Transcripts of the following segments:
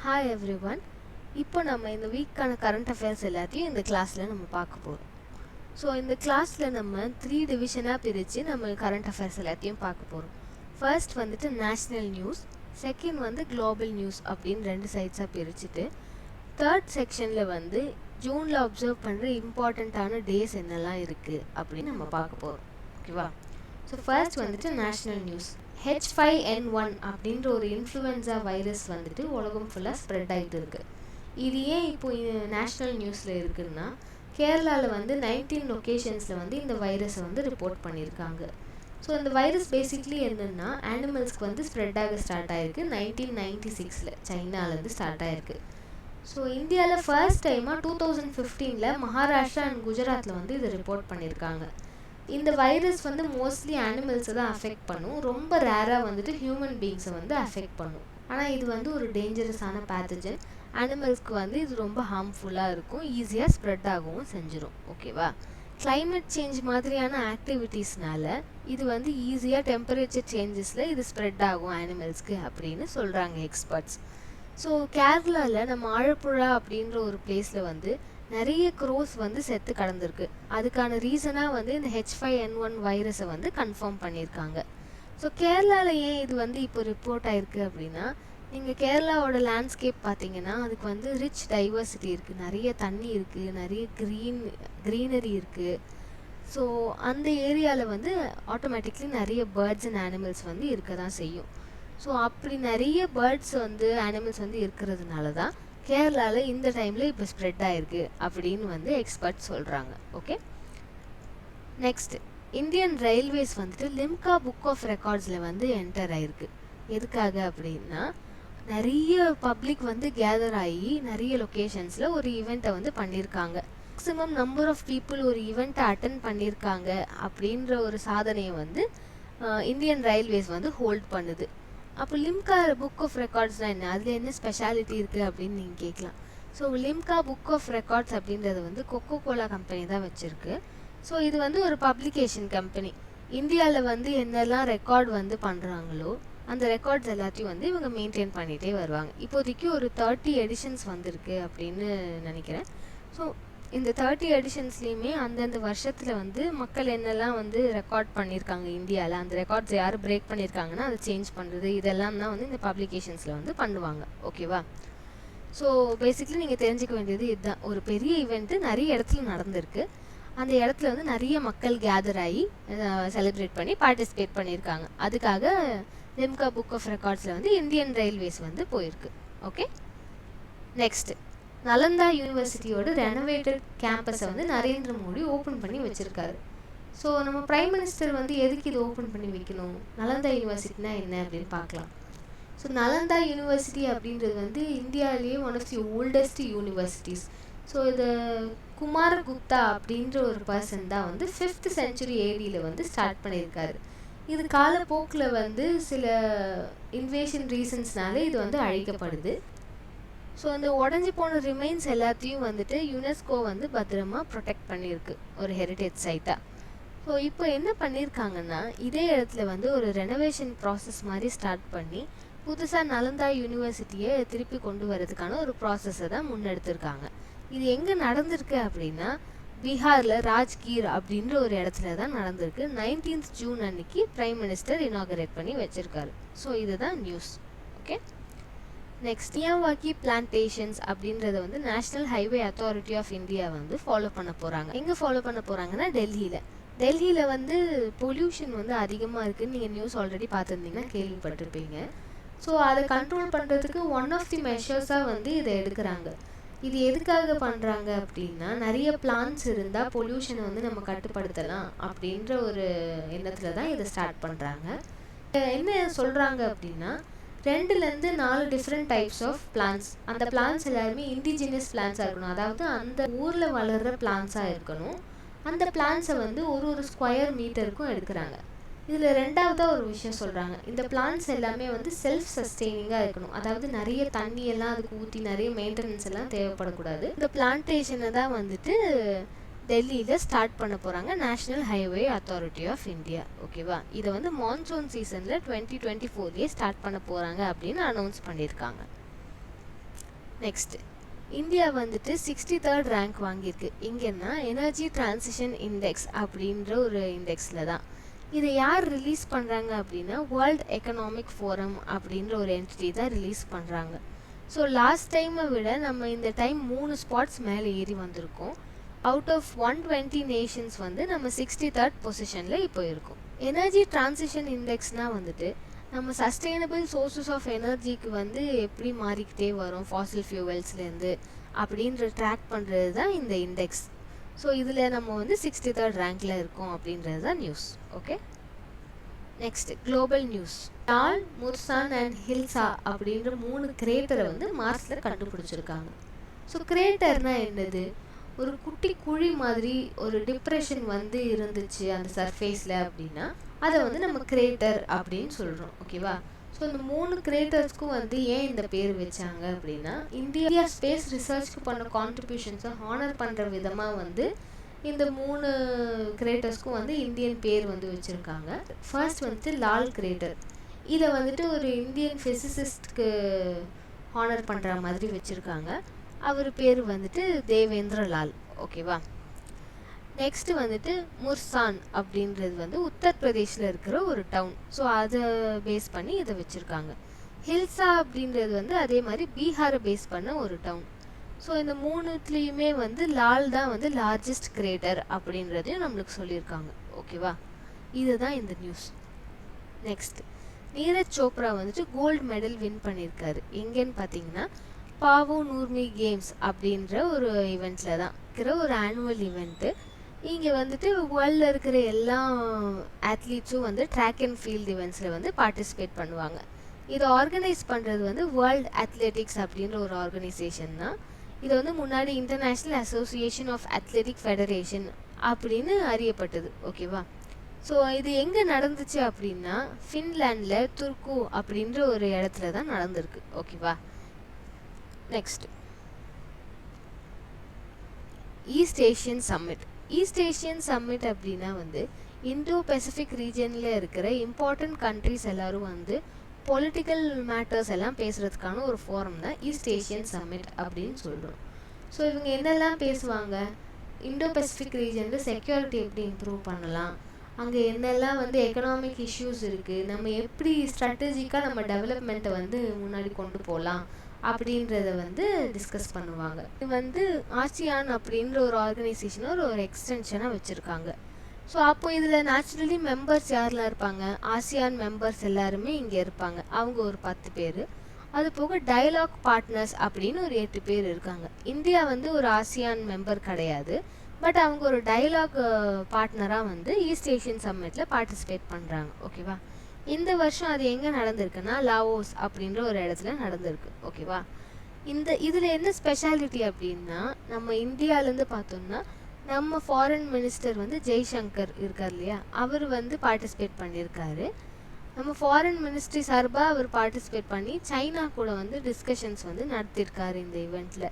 Hi every one. இப்போ நம்ம இந்த வீக்கான கரண்ட் அஃபேர்ஸ் எல்லாத்தையும் இந்த கிளாஸில் நம்ம பார்க்க போகிறோம். ஸோ இந்த கிளாஸில் நம்ம 3 டிவிஷனாக பிரித்து நம்ம கரண்ட் அஃபேர்ஸ் எல்லாத்தையும் பார்க்க போகிறோம். ஃபர்ஸ்ட் வந்துட்டு நேஷ்னல் நியூஸ், செகண்ட் வந்து குளோபல் நியூஸ் அப்படின்னு 2 சைட்ஸாக பிரிச்சுட்டு, தேர்ட் செக்ஷனில் வந்து ஜூனில் அப்சர்வ் பண்ணுற இம்பார்ட்டண்ட்டான டேஸ் என்னெல்லாம் இருக்குது அப்படின்னு நம்ம பார்க்க போகிறோம். ஓகேவா? ஸோ ஃபர்ஸ்ட் வந்துட்டு நேஷ்னல் நியூஸ். H5N1 அப்படின்ற ஒரு இன்ஃப்ளூயன்ஸா வைரஸ் வந்துட்டு உலகம் ஃபுல்லாக ஸ்ப்ரெட் ஆகிட்டு இருக்கு. இது ஏன் இப்போ நேஷ்னல் நியூஸில் இருக்குன்னா, கேரளாவில் வந்து 19 லொக்கேஷன்ஸில் வந்து இந்த வைரஸை வந்து ரிப்போர்ட் பண்ணியிருக்காங்க. ஸோ இந்த வைரஸ் பேசிக்லி என்னென்னா அனிமல்ஸ்க்கு வந்து ஸ்ப்ரெட் ஆக ஸ்டார்ட் ஆகிருக்கு 1996 சைனாலேருந்து ஸ்டார்ட் ஆகிருக்கு. ஸோ இந்தியாவில் ஃபர்ஸ்ட் டைமாக 2015 மகாராஷ்டிரா அண்ட் குஜராத்தில் வந்து இதை ரிப்போர்ட் பண்ணியிருக்காங்க. இந்த வைரஸ் வந்து மோஸ்ட்லி அனிமல்ஸை தான் அஃபெக்ட் பண்ணும், ரொம்ப ரேராக வந்துட்டு ஹியூமன் பீங்ஸை வந்து அஃபெக்ட் பண்ணும். ஆனால் இது வந்து ஒரு டேஞ்சரஸான பேத்தஜன். அனிமல்ஸ்க்கு வந்து இது ரொம்ப ஹார்ம்ஃபுல்லாக இருக்கும், ஈஸியாக ஸ்ப்ரெட் ஆகவும் செஞ்சிடும். ஓகேவா? கிளைமேட் சேஞ்ச் மாதிரியான ஆக்டிவிட்டீஸ்னால இது வந்து ஈஸியாக டெம்பரேச்சர் சேஞ்சஸில் இது ஸ்ப்ரெட் ஆகும் அனிமல்ஸ்க்கு அப்படின்னு சொல்கிறாங்க எக்ஸ்பர்ட்ஸ். ஸோ கேரளாவில் நம்ம ஆழப்புழா அப்படின்ற ஒரு பிளேஸில் வந்து நிறைய க்ரோஸ் வந்து செத்து கடந்திருக்கு. அதுக்கான ரீசனாக வந்து இந்த H5N1 வைரஸை வந்து கன்ஃபார்ம் பண்ணியிருக்காங்க. ஸோ கேரளாவில் ஏன் இது வந்து இப்போ ரிப்போர்ட் ஆகிருக்கு அப்படின்னா, நீங்கள் கேரளாவோட லேண்ட்ஸ்கேப் பார்த்தீங்கன்னா அதுக்கு வந்து ரிச் டைவர்சிட்டி இருக்குது, நிறைய தண்ணி இருக்குது, நிறைய க்ரீனரி இருக்குது. ஸோ அந்த ஏரியாவில் வந்து ஆட்டோமேட்டிக்லி நிறைய பேர்ட்ஸ் அண்ட் அனிமல்ஸ் வந்து இருக்க தான் செய்யும். ஸோ அப்படி நிறைய பேர்ட்ஸ் வந்து அனிமல்ஸ் வந்து இருக்கிறதுனால தான் கேரளாவில் இந்த டைமில் இப்போ ஸ்ப்ரெட் ஆகிருக்கு அப்படின்னு வந்து எக்ஸ்பர்ட் சொல்கிறாங்க. ஓகே, நெக்ஸ்ட் இந்தியன் ரயில்வேஸ் வந்துட்டு லிம்கா புக் ஆஃப் ரெக்கார்ட்ஸில் வந்து என்டர் ஆகிருக்கு. எதுக்காக அப்படின்னா, நிறைய பப்ளிக் வந்து கேதர் ஆகி நிறைய லொக்கேஷன்ஸில் ஒரு ஈவெண்ட்டை வந்து பண்ணியிருக்காங்க. மேக்ஸிமம் நம்பர் ஆஃப் பீப்புள் ஒரு ஈவெண்ட்டை அட்டன் பண்ணியிருக்காங்க அப்படின்ற ஒரு சாதனையை வந்து இந்தியன் ரயில்வேஸ் வந்து ஹோல்ட் பண்ணுது. அப்போ லிம்கா புக் ஆஃப் ரெக்கார்ட்ஸ்னால் என்ன, அதில் என்ன ஸ்பெஷாலிட்டி இருக்குது அப்படின்னு நீங்கள் கேட்கலாம். So Limca book of records அப்படின்றது வந்து கொக்கோ கோலா கம்பெனி தான் வச்சுருக்கு. ஸோ இது வந்து ஒரு பப்ளிகேஷன் கம்பெனி. இந்தியாவில் வந்து என்னெல்லாம் ரெக்கார்ட் வந்து பண்ணுறாங்களோ அந்த ரெக்கார்ட்ஸ் எல்லாத்தையும் வந்து இவங்க மெயின்டைன் பண்ணிகிட்டே வருவாங்க. இப்போதைக்கு ஒரு 30 எடிஷன்ஸ் வந்திருக்கு அப்படின்னு நினைக்கிறேன். ஸோ இந்த 30 எடிஷன்ஸ்லேயுமே அந்தந்த வருஷத்தில் வந்து மக்கள் என்னெல்லாம் வந்து ரெக்கார்ட் பண்ணியிருக்காங்க இந்தியாவில், அந்த ரெக்கார்ட்ஸ் யார் பிரேக் பண்ணியிருக்காங்கன்னா அதை சேஞ்ச் பண்ணுறது, இதெல்லாம் தான் வந்து இந்த பப்ளிகேஷன்ஸில் வந்து பண்ணுவாங்க. ஓகேவா? ஸோ பேசிக்லி நீங்கள் தெரிஞ்சுக்க வேண்டியது இதுதான். ஒரு பெரிய ஈவெண்ட்டு நிறைய இடத்துல நடந்திருக்கு. அந்த இடத்துல வந்து நிறைய மக்கள் கேதர் ஆகி செலிப்ரேட் பண்ணி பார்ட்டிசிபேட் பண்ணியிருக்காங்க. அதுக்காக லிம்கா புக் ஆஃப் ரெக்கார்ட்ஸில் வந்து இந்தியன் ரயில்வேஸ் வந்து போயிருக்கு. ஓகே, நெக்ஸ்ட்டு நலந்தா யூனிவர்சிட்டியோட ரெனோவேட்டட் கேம்பஸை வந்து நரேந்திர மோடி ஓப்பன் பண்ணி வச்சுருக்காரு. ஸோ நம்ம பிரைம் மினிஸ்டர் வந்து எதுக்கு இது ஓப்பன் பண்ணி வைக்கணும், நலந்தா யூனிவர்சிட்டினா என்ன அப்படின்னு பார்க்கலாம். ஸோ நலந்தா யூனிவர்சிட்டி அப்படின்றது வந்து இந்தியாவிலேயே one of the oldest universities. So இது குமாரகுப்தா அப்படின்ற ஒரு பர்சன் தான் வந்து 5th century AD வந்து ஸ்டார்ட் பண்ணியிருக்காரு. இது காலப்போக்கில் வந்து சில இன்வேஷன் ரீசன்ஸ்னால இது வந்து அழிக்கப்படுது. ஸோ அந்த உடஞ்சி போன ரிமைன்ஸ் எல்லாத்தையும் வந்துட்டு யுனெஸ்கோ வந்து பத்திரமா ப்ரொடெக்ட் பண்ணியிருக்கு ஒரு ஹெரிட்டேஜ் சைட்டாக. ஸோ இப்போ என்ன பண்ணியிருக்காங்கன்னா, இதே இடத்துல வந்து ஒரு ரெனோவேஷன் ப்ராசஸ் மாதிரி ஸ்டார்ட் பண்ணி புதுசாக நலந்தா யூனிவர்சிட்டியை திருப்பி கொண்டு வரதுக்கான ஒரு ப்ராசஸை தான் முன்னெடுத்திருக்காங்க. இது எங்கே நடந்திருக்கு அப்படின்னா, பீகாரில் ராஜ்கீர் அப்படின்ற ஒரு இடத்துல தான் நடந்திருக்கு. 19th June அன்னைக்கு பிரைம் மினிஸ்டர் இனாகரேட் பண்ணி வச்சுருக்காரு. ஸோ இதுதான் news. Okay, next Miyawaki plantations அப்படின்றத வந்து national highway authority of India வந்து ஃபாலோ பண்ண போகிறாங்க. எங்கே ஃபாலோ பண்ண போகிறாங்கன்னா, டெல்லியில் வந்து பொல்யூஷன் வந்து அதிகமாக இருக்குதுன்னு நீங்கள் நியூஸ் ஆல்ரெடி பார்த்துருந்தீங்கன்னா கேள்விப்பட்டிருப்பீங்க. ஸோ அதை கண்ட்ரோல் பண்ணுறதுக்கு ஒன் ஆஃப் தி மெஷர்ஸாக வந்து இதை எடுக்கிறாங்க. இது எதுக்காக பண்ணுறாங்க அப்படின்னா, நிறைய பிளான்ஸ் இருந்தால் பொல்யூஷனை வந்து நம்ம கட்டுப்படுத்தலாம் அப்படின்ற ஒரு எண்ணத்தில் தான் இதை ஸ்டார்ட் பண்ணுறாங்க. என்ன சொல்கிறாங்க அப்படின்னா, 2 to 4 different types of plants, அந்த பிளான்ஸ் எல்லாருமே இண்டிஜினியஸ் பிளான்ஸாக இருக்கணும், அதாவது அந்த ஊரில் வளர்கிற பிளான்ஸாக இருக்கணும். அந்த பிளான்ஸை வந்து ஒரு ஸ்கொயர் மீட்டருக்கும் எடுக்கிறாங்க. இதில் ரெண்டாவதாக ஒரு விஷயம் சொல்கிறாங்க, இந்த பிளான்ஸ் எல்லாமே வந்து செல்ஃப் சஸ்டெய்னிங்காக இருக்கணும், அதாவது நிறைய தண்ணியெல்லாம் அதுக்கு ஊற்றி நிறைய மெயின்டெனன்ஸ் எல்லாம் தேவைப்படக்கூடாது. இந்த பிளான்டேஷனை தான் வந்துட்டு டெல்லியில் ஸ்டார்ட் பண்ண போகிறாங்க national highway authority of India. ஓகேவா? இதை வந்து மான்சூன் சீசனில் 2024 ஸ்டார்ட் பண்ண போகிறாங்க அப்படின்னு அனௌன்ஸ் பண்ணியிருக்காங்க. நெக்ஸ்ட் இந்தியா வந்துட்டு 63rd ரேங்க் வாங்கியிருக்கு. எங்கன்னா எனர்ஜி டிரான்சிஷன் இண்டெக்ஸ் அப்படின்ற ஒரு இண்டெக்ஸில் தான். இதை யார் ரிலீஸ் பண்ணுறாங்க அப்படின்னா வேர்ல்ட் எக்கனாமிக் ஃபோரம் அப்படின்ற ஒரு என்டிட்டி தான் ரிலீஸ் பண்ணுறாங்க. ஸோ லாஸ்ட் டைமை விட நம்ம இந்த டைம் 3 ஸ்பாட்ஸ் மேலே ஏறி வந்திருக்கோம். அவுட் ஆஃப் 120 நேஷன்ஸ் வந்து நம்ம 63rd பொசிஷனில் இப்போ இருக்கோம். எனர்ஜி டிரான்சிஷன் இண்டெக்ஸ்னால் வந்துட்டு நம்ம சஸ்டெயினபிள் சோர்சஸ் ஆஃப் எனர்ஜிக்கு வந்து எப்படி மாறிக்கிட்டே வரும் ஃபாசில் ஃபியூவல்ஸ்லேருந்து அப்படின்ற ட்ராக் பண்ணுறது தான் இந்த இண்டெக்ஸ். ஸோ இதில் நம்ம வந்து 63rd ரேங்கில் இருக்கோம் அப்படின்றது தான் news. Okay, next global news. Dal, Mursan and Hilsa அப்படின்ற 3 கிரேட்டரை வந்து மார்ஸில் கண்டுபிடிச்சிருக்காங்க. ஸோ கிரேட்டர்னால் என்னது? ஒரு குட்டி குழி மாதிரி ஒரு டிப்ரெஷன் வந்து இருந்துச்சு அந்த சர்ஃபேஸில் அப்படின்னா அதை வந்து நம்ம கிரேட்டர் அப்படின்னு சொல்கிறோம். ஓகேவா? ஸோ இந்த 3 கிரேட்டர்ஸ்க்கும் வந்து ஏன் இந்த பேர் வச்சாங்க அப்படின்னா இந்தியா ஸ்பேஸ் ரிசர்ச்க்கு பண்ண கான்ட்ரிபியூஷன்ஸை ஹானர் பண்ணுற விதமாக வந்து இந்த 3 கிரேட்டர்ஸ்க்கும் வந்து இந்தியன் பேர் வந்து வச்சுருக்காங்க. ஃபர்ஸ்ட் வந்துட்டு லால் கிரேட்டர். இதை வந்துட்டு ஒரு இந்தியன் ஃபிசிசிஸ்ட்க்கு ஹானர் பண்ணுற மாதிரி வச்சுருக்காங்க. அவர் பேர் வந்துட்டு தேவேந்திர லால். ஓகேவா? நெக்ஸ்ட் வந்துட்டு முர்சான் அப்படின்றது வந்து உத்தரப்பிரதேஷில் இருக்கிற ஒரு டவுன். ஸோ அதை பேஸ் பண்ணி இதை வச்சுருக்காங்க. ஹில்சா அப்படின்றது வந்து அதே மாதிரி பீகாரை பேஸ் பண்ண ஒரு டவுன். ஸோ இந்த 3த்துலேயுமே வந்து லால் தான் வந்து லார்ஜஸ்ட் கிரேட்டர் அப்படின்றதையும் நம்மளுக்கு சொல்லியிருக்காங்க. ஓகேவா? இதுதான் இந்த நியூஸ். நெக்ஸ்ட், நீரஜ் சோப்ரா வந்துட்டு கோல்டு மெடல் வின் பண்ணியிருக்காரு. எங்கேன்னு பார்த்தீங்கன்னா பாவு நூர்மி கேம்ஸ் அப்படின்ற ஒரு ஈவெண்ட்டில் தான் இருக்கிற ஒரு ஆனுவல் ஈவெண்ட்டு. இங்கே வந்துட்டு வேர்ல்டில் இருக்கிற எல்லா ஆத்லீட்ஸும் வந்து ட்ராக் அண்ட் ஃபீல்டு ஈவெண்ட்ஸில் வந்து பார்ட்டிசிபேட் பண்ணுவாங்க. இதை ஆர்கனைஸ் பண்ணுறது வந்து வேர்ல்ட் அத்லெட்டிக்ஸ் அப்படின்ற ஒரு ஆர்கனைசேஷன் தான். இது வந்து முன்னாடி international association of athletic federation அப்படின்னு அறியப்பட்டது. ஓகேவா? ஸோ இது எங்கே நடந்துச்சு அப்படின்னா ஃபின்லாண்டில் துர்கு அப்படின்ற ஒரு இடத்துல தான் நடந்திருக்கு. ஓகேவா? Next, east Asian summit. East Asian summit அப்படின்னா வந்து இந்தோ பெசிஃபிக் ரீஜனில் இருக்கிற இம்பார்ட்டண்ட் கண்ட்ரிஸ் எல்லோரும் வந்து பொலிட்டிக்கல் மேட்டர்ஸ் எல்லாம் பேசுகிறதுக்கான ஒரு ஃபோரம் தான் ஈஸ்ட் ஏஷியன் சம்மிட் அப்படின்னு சொல்கிறோம். ஸோ இவங்க என்னெல்லாம் பேசுவாங்க? இந்தோ பெசிஃபிக் ரீஜனில் செக்யூரிட்டி எப்படி இம்ப்ரூவ் பண்ணலாம், அங்கே என்னெல்லாம் வந்து எக்கனாமிக் இஷ்யூஸ் இருக்குது, நம்ம எப்படி ஸ்ட்ராட்டஜிக்காக நம்ம டெவலப்மெண்ட்டை வந்து முன்னாடி கொண்டு போகலாம் அப்படின்றத வந்து டிஸ்கஸ் பண்ணுவாங்க. இது வந்து ஆசியான் அப்படின்ற ஒரு ஆர்கனைசேஷனை ஒரு எக்ஸ்டென்ஷனாக வச்சுருக்காங்க. ஸோ அப்போ இதில் நேச்சுரலி மெம்பர்ஸ் யாரெலாம் இருப்பாங்க? ஆசியான் மெம்பர்ஸ் எல்லாருமே இங்கே இருப்பாங்க. அவங்க ஒரு 10 பேர். அது போக டயலாக் பார்ட்னர்ஸ் அப்படின்னு ஒரு 8 பேர் இருக்காங்க. இந்தியா வந்து ஒரு ஆசியான் மெம்பர் கிடையாது. பட் அவங்க ஒரு டயலாக் பார்ட்னராக வந்து ஈஸ்ட் ஏஷியன் சம்மிட்டில் பார்ட்டிசிபேட் பண்ணுறாங்க. ஓகேவா? இந்த வருஷம் அது எங்கே நடந்திருக்குன்னா லாவோஸ் அப்படின்ற ஒரு இடத்துல நடந்திருக்கு. ஓகேவா? இதில் என்ன ஸ்பெஷாலிட்டி அப்படின்னா நம்ம இந்தியாவிலேருந்து பார்த்தோம்னா நம்ம ஃபாரின் மினிஸ்டர் வந்து ஜெய்சங்கர் இருக்கார் இல்லையா, அவர் வந்து பார்ட்டிசிபேட் பண்ணியிருக்காரு. நம்ம ஃபாரின் மினிஸ்ட்ரி சார்பாக அவர் பார்ட்டிசிபேட் பண்ணி சைனா கூட வந்து டிஸ்கஷன்ஸ் வந்து நடத்தியிருக்காரு இந்த ஈவெண்ட்டில்.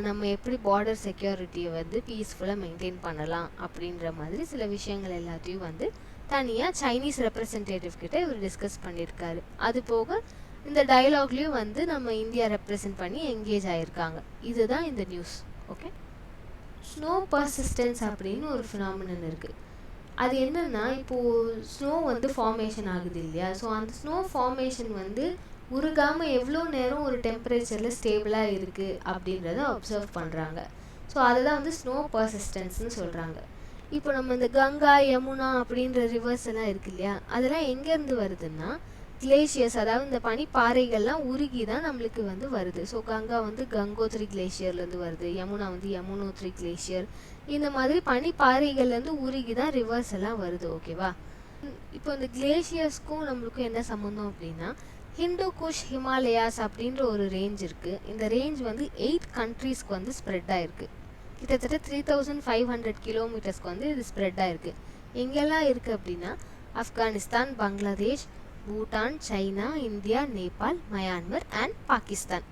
நம்ம எப்படி பார்டர் செக்யூரிட்டியை வந்து பீஸ்ஃபுல்லாக மெயின்டைன் பண்ணலாம் அப்படின்ற மாதிரி சில விஷயங்கள் எல்லாத்தையும் வந்து தனியாக சைனீஸ் ரெப்ரசன்டேட்டிவ் கிட்ட இவர் டிஸ்கஸ் பண்ணியிருக்காரு. அது போக இந்த டயலாக்லேயும் வந்து நம்ம இந்தியா ரெப்ரசன்ட் பண்ணி என்கேஜ் ஆகியிருக்காங்க. இதுதான் இந்த நியூஸ். ஓகே, ஸ்னோ பர்சிஸ்டன்ஸ் அப்படின்னு ஒரு ஃபினாமினன் இருக்குது. அது என்னென்னா இப்போது ஸ்னோ வந்து ஃபார்மேஷன் ஆகுது இல்லையா, ஸோ அந்த ஸ்னோ ஃபார்மேஷன் வந்து உருகாமல் எவ்வளோ நேரம் ஒரு டெம்பரேச்சரில் ஸ்டேபிளாக இருக்குது அப்படின்றத அப்சர்வ் பண்ணுறாங்க. ஸோ அதை தான் வந்து ஸ்னோ பர்சிஸ்டன்ஸ்னு சொல்கிறாங்க. இப்போ நம்ம இந்த கங்கா, யமுனா அப்படின்ற ரிவர்ஸ் எல்லாம் இருக்கு இல்லையா, அதெல்லாம் எங்கேருந்து வருதுன்னா கிளேஷியர்ஸ், அதாவது இந்த பனிப்பாறைகள்லாம் உருகி தான் நம்மளுக்கு வந்து வருது. ஸோ கங்கா வந்து கங்கோத்ரி கிளேஷியர்லேருந்து வருது, யமுனா வந்து யமுனோத்ரி கிளேஷியர். இந்த மாதிரி பனிப்பாறைகள்லேருந்து உருகி தான் ரிவர்ஸ் எல்லாம் வருது. ஓகேவா? இப்போ இந்த கிளேஷியர்ஸ்க்கும் நம்மளுக்கும் என்ன சம்மந்தம் அப்படின்னா ஹிந்து குஷ் ஹிமாலயாஸ் அப்படின்ற ஒரு ரேஞ்ச் இருக்குது. இந்த ரேஞ்ச் வந்து 8 கண்ட்ரீஸ்க்கு வந்து ஸ்ப்ரெட் ஆகிருக்கு. கிட்டத்தட்ட 3500 கிலோமீட்டர்ஸ்க்கு வந்து இது ஸ்ப்ரெட் ஆகிருக்கு. எங்கெல்லாம் இருக்குது அப்படின்னா Afghanistan, Bangladesh, Bhutan, China, India, Nepal, மயான்மர் and Pakistan.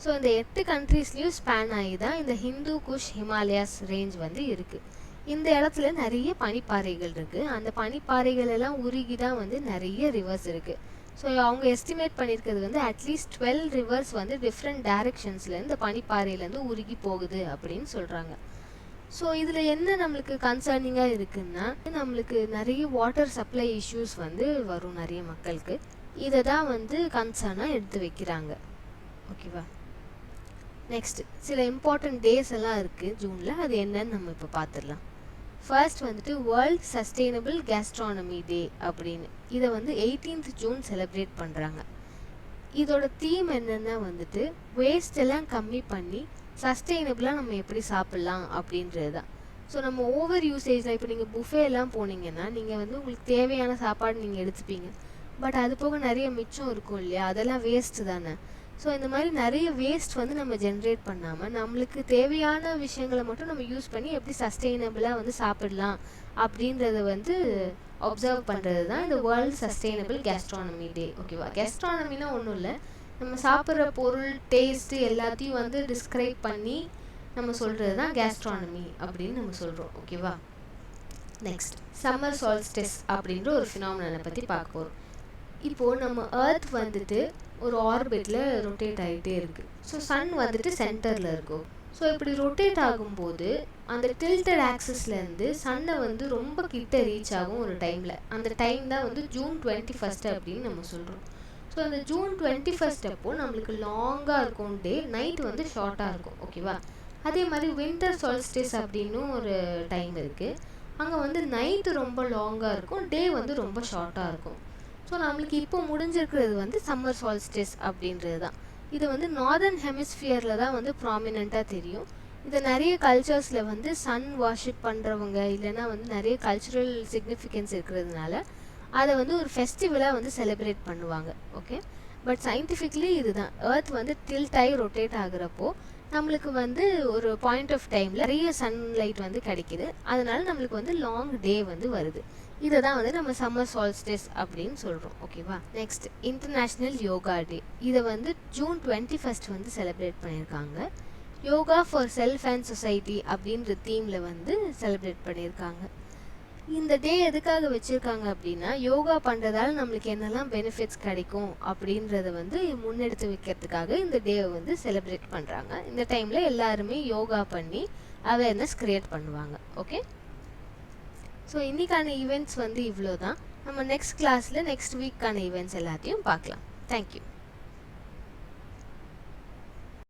So இந்த 8 கண்ட்ரீஸ்லேயும் ஸ்பேன் ஆகி தான் இந்த ஹிந்து குஷ் ஹிமாலயாஸ் ரேஞ்ச் வந்து இருக்குது. இந்த இடத்துல நிறைய பனிப்பாறைகள் இருக்குது. அந்த பனிப்பாறைகள் எல்லாம் உருகி தான் வந்து நிறைய ரிவர்ஸ் இருக்குது. ஸோ அவங்க எஸ்டிமேட் பண்ணியிருக்கிறது வந்து அட்லீஸ்ட் 12 ரிவர்ஸ் வந்து டிஃப்ரெண்ட் டைரக்ஷன்ஸ்லேருந்து பனிப்பாறையிலேருந்து உருகி போகுது அப்படின்னு சொல்கிறாங்க. ஸோ இதில் என்ன நம்மளுக்கு கன்சர்னிங்காக இருக்குன்னா, நம்மளுக்கு நிறைய வாட்டர் சப்ளை இஷ்யூஸ் வந்து வரும் நிறைய மக்களுக்கு. இதை தான் வந்து கன்சர்னாக எடுத்து வைக்கிறாங்க. ஓகேவா? நெக்ஸ்ட் சில இம்பார்ட்டன்ட் டேஸ் எல்லாம் இருக்குது ஜூனில். அது என்னன்னு நம்ம இப்போ பார்த்துடலாம். ஃபர்ஸ்ட் வந்துட்டு வேர்ல்ட் சஸ்டெயினபிள் கேஸ்ட்ரானமி டே அப்படின்னு. இதை வந்து 18th ஜூன் செலிப்ரேட் பண்ணுறாங்க. இதோட தீம் என்னென்னா வந்துட்டு வேஸ்ட் எல்லாம் கம்மி பண்ணி சஸ்டெயினபிளாக நம்ம எப்படி சாப்பிட்லாம் அப்படின்றது தான். ஸோ நம்ம ஓவர் யூசேஜில் இப்போ நீங்கள் புஃபே எல்லாம் போனீங்கன்னா நீங்கள் வந்து உங்களுக்கு தேவையான சாப்பாடு நீங்கள் எடுத்துப்பீங்க. பட் அது போக நிறைய மிச்சம் இருக்கும் இல்லையா, அதெல்லாம் வேஸ்ட்டு தானே. ஸோ இந்த மாதிரி நிறைய வேஸ்ட் வந்து நம்ம ஜென்ரேட் பண்ணாமல் நம்மளுக்கு தேவையான விஷயங்களை மட்டும் நம்ம யூஸ் பண்ணி எப்படி சஸ்டெயினபிளாக வந்து சாப்பிடலாம் அப்படின்றத வந்து அப்சர்வ் பண்ணுறது தான் இந்த வேர்ல்ட் சஸ்டெயினபிள் கேஸ்ட்ரானமி டே. ஓகேவா? கேஸ்ட்ரானமினா ஒன்றும் இல்லை, நம்ம சாப்பிட்ற பொருள் டேஸ்ட்டு எல்லாத்தையும் வந்து டிஸ்கிரைப் பண்ணி நம்ம சொல்கிறது தான் கேஸ்ட்ரானமி அப்படின்னு நம்ம சொல்கிறோம். ஓகேவா? நெக்ஸ்ட் சம்மர் சால்ஸ்டிஸ் அப்படின்ற ஒரு ஃபினாமினனை பற்றி பார்க்க போகிறோம். இப்போது நம்ம எர்த் வந்துட்டு ஒரு ஆர்பிட்டில் ரொட்டேட் ஆகிட்டே இருக்குது. ஸோ சன் வந்துட்டு சென்டரில் இருக்கும். ஸோ இப்படி ரொட்டேட் ஆகும்போது அந்த டில்டட் ஆக்சிஸ்லேருந்து சன்னை வந்து ரொம்ப கிட்ட ரீச் ஆகும் ஒரு டைமில். அந்த டைம் தான் வந்து ஜூன் 21 அப்படின்னு நம்ம சொல்கிறோம். ஸோ அந்த ஜூன் 21 அப்போது நம்மளுக்கு லாங்காக இருக்கும் டே, நைட் வந்து ஷார்ட்டாக இருக்கும். ஓகேவா? அதே மாதிரி வின்டர் சால்ஸ்டிஸ் அப்படின்னு ஒரு டைம் இருக்குது. அங்கே வந்து நைட்டு ரொம்ப லாங்காக இருக்கும், டே வந்து ரொம்ப ஷார்ட்டாக இருக்கும். ஸோ நம்மளுக்கு இப்போ முடிஞ்சிருக்கிறது வந்து சம்மர் சால்ஸ்டிஸ் அப்படின்றது தான். இது வந்து நார்தர்ன் ஹெமிஸ்ஃபியரில் தான் வந்து ப்ராமினெண்ட்டாக தெரியும். இதை நிறைய கல்ச்சர்ஸில் வந்து சன் வார்ஷிப் பண்ணுறவங்க இல்லைன்னா வந்து நிறைய கல்ச்சுரல் சிக்னிஃபிகன்ஸ் இருக்கிறதுனால அதை வந்து ஒரு ஃபெஸ்டிவலாக வந்து செலிப்ரேட் பண்ணுவாங்க. ஓகே, பட் சயின்டிஃபிக்லி இதுதான், எர்த் வந்து டில்ட் ஆகி ரொட்டேட் ஆகுறப்போ நம்மளுக்கு வந்து ஒரு பாயிண்ட் ஆஃப் டைமில் நிறைய சன்லைட் வந்து கிடைக்கிது. அதனால நம்மளுக்கு வந்து லாங் டே வந்து வருது. இதை தான் வந்து நம்ம சம்மர் சால்ஸ்டிஸ் அப்படின்னு சொல்கிறோம். ஓகேவா? நெக்ஸ்ட் இன்டர்நேஷ்னல் யோகா டே. இதை வந்து ஜூன் 21 வந்து செலிப்ரேட் பண்ணியிருக்காங்க. Yoga for self and society அப்படின்ற தீமில் வந்து செலிப்ரேட் பண்ணியிருக்காங்க. இந்த டே எதுக்காக வச்சுருக்காங்க அப்படின்னா, யோகா பண்ணுறதால நம்மளுக்கு என்னெல்லாம் பெனிஃபிட்ஸ் கிடைக்கும் அப்படின்றத வந்து முன்னெடுத்து வைக்கிறதுக்காக இந்த டேவை வந்து செலிப்ரேட் பண்ணுறாங்க. இந்த டைமில் எல்லாருமே யோகா பண்ணி அவேர்னஸ் க்ரியேட் பண்ணுவாங்க. ஓகே, ஸோ இன்றைக்கான ஈவெண்ட்ஸ் வந்து இவ்வளோ தான். நம்ம நெக்ஸ்ட் கிளாஸில் நெக்ஸ்ட் வீக்கான ஈவெண்ட்ஸ் எல்லாத்தையும் பார்க்கலாம். தேங்க்யூ.